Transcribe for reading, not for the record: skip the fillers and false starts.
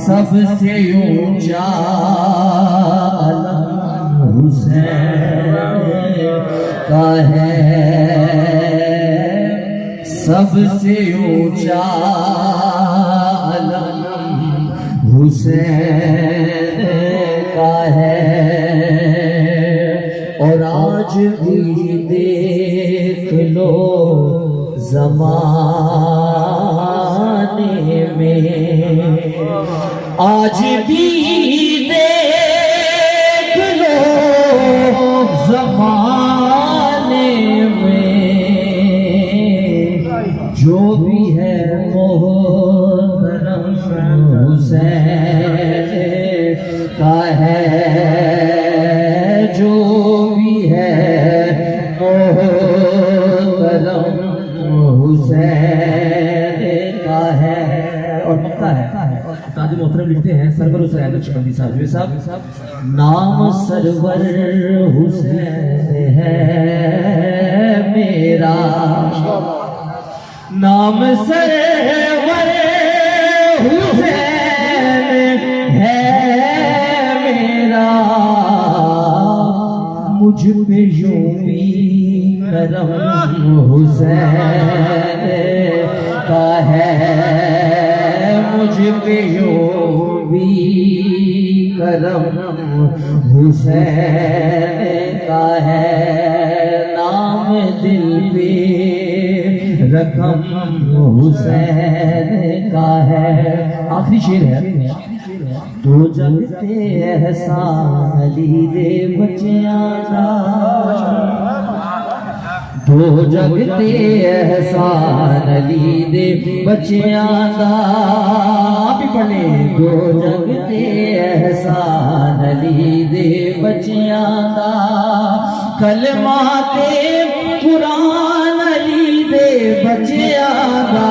سب سے اونچا علم حسین کا ہے، سب سے اونچا علم حسین کا ہے، اور آج بھی دیکھ لو زمانے میں، آج بھی دیکھ لو زمانے میں، جو بھی ہے محترم حسین کا ہے، جو بھی ہے محترم حسین کا ہے۔ اور پکا ہے استاد محترم لکھتے ہیں سرور حسین نقشبندی صاحب، نام سرور حسین ہے میرا، نام سرور حسین ہے میرا، مجھ پہ یوں بھی کرم حسین کا ہے، مجھ پہ یوں بھی کرم حسین کا ہے، نام دل پہ رقم حسین کا ہے۔ آخری شعر ہے، تو جگ تے احسان علی دے بچیاں دا، تو جگ تے احسان علی دے بچیاں دا، آپ ہی پڑھیں، تو جگ تے احسان علی دے بچیاں دا، کلمہ تے قرآن علی دے بچیاں دا،